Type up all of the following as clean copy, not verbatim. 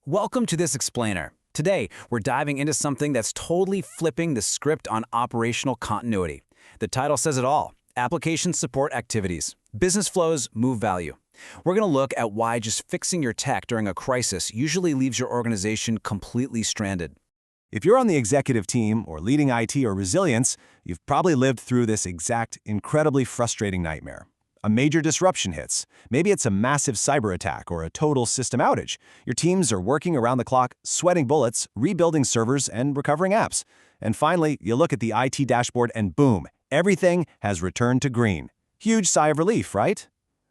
Welcome to this explainer. Today, we're diving into something that's totally flipping the script on operational continuity. The title says it all: application support activities. Business flows move value. We're going to look at why just fixing your tech during a crisis usually leaves your organization completely stranded. If you're on the executive team or leading IT or resilience, you've probably lived through this exact, incredibly frustrating nightmare. A major disruption hits. Maybe it's a massive cyber attack or a total system outage. Your teams are working around the clock, sweating bullets, rebuilding servers, and recovering apps. And finally, you look at the IT dashboard and boom, everything has returned to green. Huge sigh of relief, right?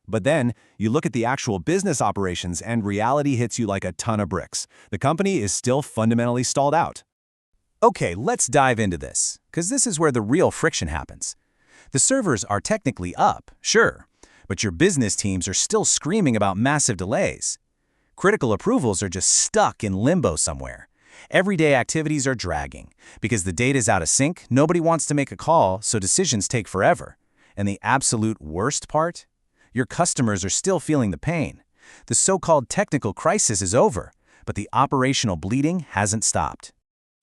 But then, you look at the actual business operations and reality hits you like a ton of bricks. The company is still fundamentally stalled out. Okay, let's dive into this, because this is where the real friction happens. The servers are technically up, sure, but your business teams are still screaming about massive delays. Critical approvals are just stuck in limbo somewhere. Everyday activities are dragging. Because the data's out of sync, nobody wants to make a call, so decisions take forever. And the absolute worst part? Your customers are still feeling the pain. The so-called technical crisis is over, but the operational bleeding hasn't stopped.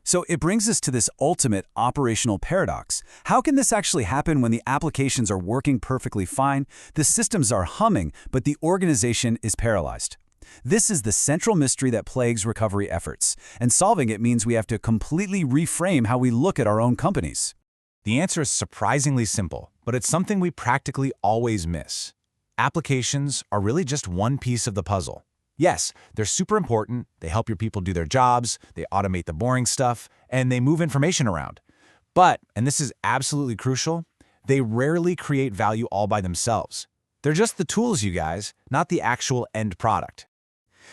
So it brings us to this ultimate operational paradox. How can this actually happen when the applications are working perfectly fine, the systems are humming, but the organization is paralyzed? This is the central mystery that plagues recovery efforts, and solving it means we have to completely reframe how we look at our own companies. The answer is surprisingly simple, but it's something we practically always miss. Applications are really just one piece of the puzzle. Yes, they're super important, they help your people do their jobs, they automate the boring stuff, and they move information around. But, and this is absolutely crucial, they rarely create value all by themselves. They're just the tools, you guys, not the actual end product.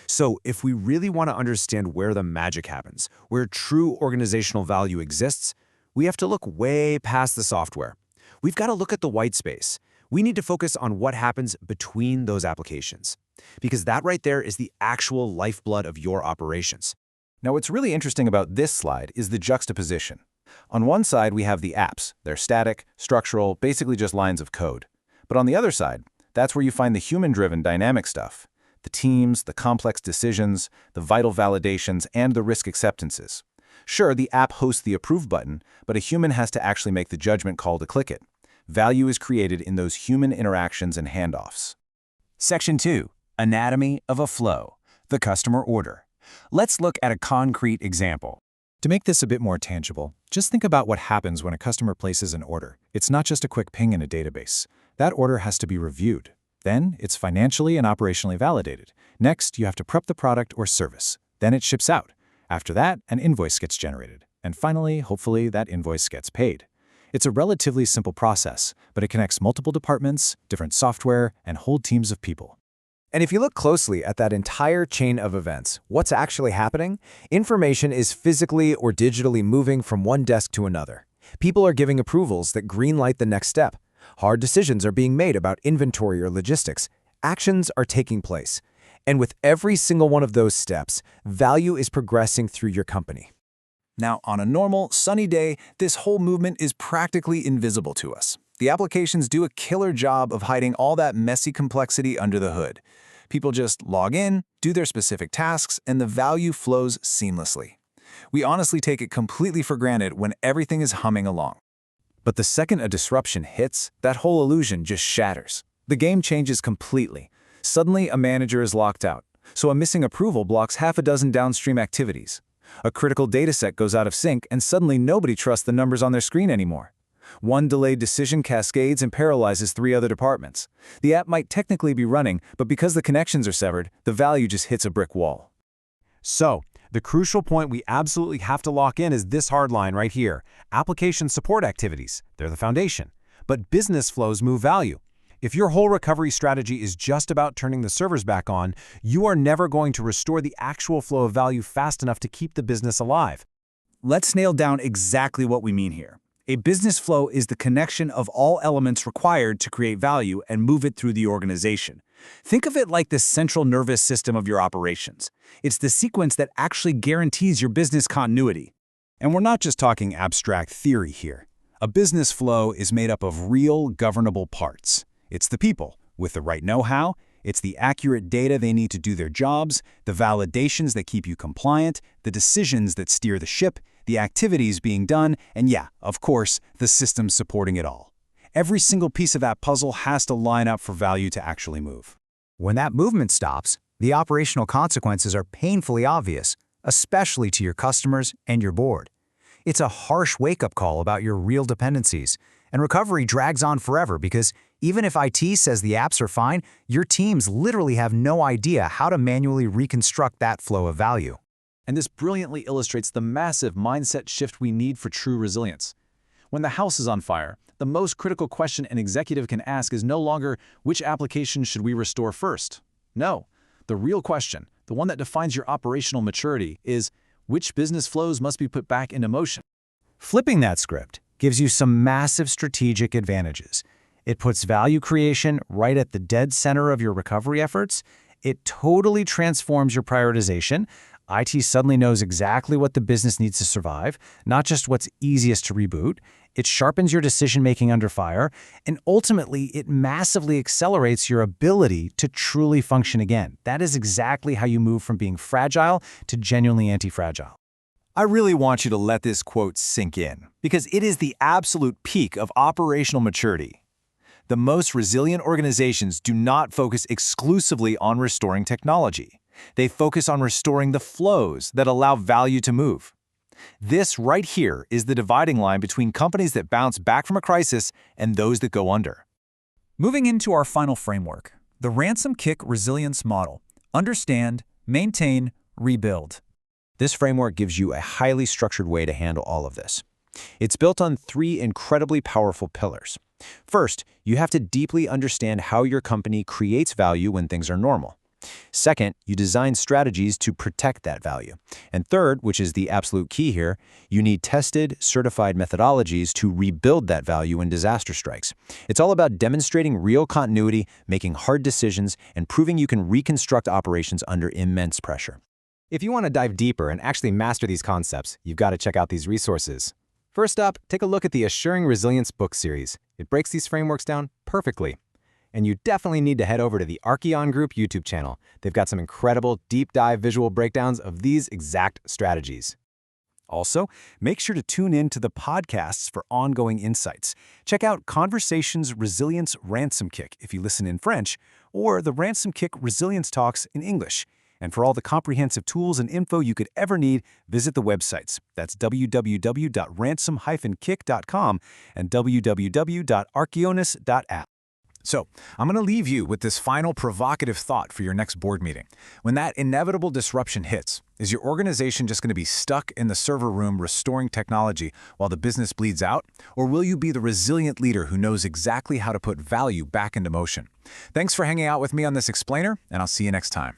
So if we really want to understand where the magic happens, where true organizational value exists, we have to look way past the software. We've got to look at the white space. We need to focus on what happens between those applications, because that right there is the actual lifeblood of your operations. Now, what's really interesting about this slide is the juxtaposition. On one side, we have the apps. They're static, structural, basically just lines of code. But on the other side, that's where you find the human-driven dynamic stuff, the teams, the complex decisions, the vital validations, and the risk acceptances. Sure, the app hosts the approve button, but a human has to actually make the judgment call to click it. Value is created in those human interactions and handoffs. Section 2. Anatomy of a flow. The customer order. Let's look at a concrete example. To make this a bit more tangible, just think about what happens when a customer places an order. It's not just a quick ping in a database. That order has to be reviewed. Then, it's financially and operationally validated. Next, you have to prep the product or service. Then it ships out. After that, an invoice gets generated. And finally, hopefully, that invoice gets paid. It's a relatively simple process, but it connects multiple departments, different software, and whole teams of people. And if you look closely at that entire chain of events, what's actually happening? Information is physically or digitally moving from one desk to another. People are giving approvals that greenlight the next step. Hard decisions are being made about inventory or logistics. Actions are taking place. And with every single one of those steps, value is progressing through your company. Now, on a normal, sunny day, this whole movement is practically invisible to us. The applications do a killer job of hiding all that messy complexity under the hood. People just log in, do their specific tasks, and the value flows seamlessly. We honestly take it completely for granted when everything is humming along. But the second a disruption hits, that whole illusion just shatters. The game changes completely. Suddenly, a manager is locked out, so a missing approval blocks half a dozen downstream activities. A critical dataset goes out of sync, and suddenly nobody trusts the numbers on their screen anymore. One delayed decision cascades and paralyzes 3 other departments. The app might technically be running, but because the connections are severed, the value just hits a brick wall. So, the crucial point we absolutely have to lock in is this hard line right here. Application support activities, they're the foundation. But business flows move value. If your whole recovery strategy is just about turning the servers back on, you are never going to restore the actual flow of value fast enough to keep the business alive. Let's nail down exactly what we mean here. A business flow is the connection of all elements required to create value and move it through the organization. Think of it like the central nervous system of your operations. It's the sequence that actually guarantees your business continuity. And we're not just talking abstract theory here. A business flow is made up of real, governable parts. It's the people, with the right know-how, It's the accurate data they need to do their jobs, the validations that keep you compliant, the decisions that steer the ship, the activities being done, and yeah, of course, the systems supporting it all. Every single piece of that puzzle has to line up for value to actually move. When that movement stops, the operational consequences are painfully obvious, especially to your customers and your board. It's a harsh wake-up call about your real dependencies, and recovery drags on forever because even if IT says the apps are fine, your teams literally have no idea how to manually reconstruct that flow of value. And this brilliantly illustrates the massive mindset shift we need for true resilience. When the house is on fire, the most critical question an executive can ask is no longer, which application should we restore first? No. The real question, the one that defines your operational maturity, is which business flows must be put back into motion? Flipping that script gives you some massive strategic advantages. It puts value creation right at the dead center of your recovery efforts. It totally transforms your prioritization. IT suddenly knows exactly what the business needs to survive, not just what's easiest to reboot. It sharpens your decision-making under fire, and ultimately, it massively accelerates your ability to truly function again. That is exactly how you move from being fragile to genuinely anti-fragile. I really want you to let this quote sink in, because it is the absolute peak of operational maturity. The most resilient organizations do not focus exclusively on restoring technology. They focus on restoring the flows that allow value to move. This right here is the dividing line between companies that bounce back from a crisis and those that go under. Moving into our final framework, the Ransom-Kick resilience model. Understand, maintain, rebuild. This framework gives you a highly structured way to handle all of this. It's built on 3 incredibly powerful pillars. First, you have to deeply understand how your company creates value when things are normal. Second, you design strategies to protect that value. And third, which is the absolute key here, you need tested, certified methodologies to rebuild that value when disaster strikes. It's all about demonstrating real continuity, making hard decisions, and proving you can reconstruct operations under immense pressure. If you want to dive deeper and actually master these concepts, you've got to check out these resources. First up, take a look at the Assuring Resilience book series. It breaks these frameworks down perfectly. And you definitely need to head over to the Archeon Group YouTube channel. They've got some incredible deep dive visual breakdowns of these exact strategies. Also, make sure to tune in to the podcasts for ongoing insights. Check out Conversations Resilience Ransom-Kick if you listen in French, or the Ransom-Kick Resilience Talks in English. And for all the comprehensive tools and info you could ever need, visit the websites. That's www.ransom-kick.com and www.archeonis.app. So, I'm going to leave you with this final provocative thought for your next board meeting. When that inevitable disruption hits, is your organization just going to be stuck in the server room restoring technology while the business bleeds out? Or will you be the resilient leader who knows exactly how to put value back into motion? Thanks for hanging out with me on this explainer, and I'll see you next time.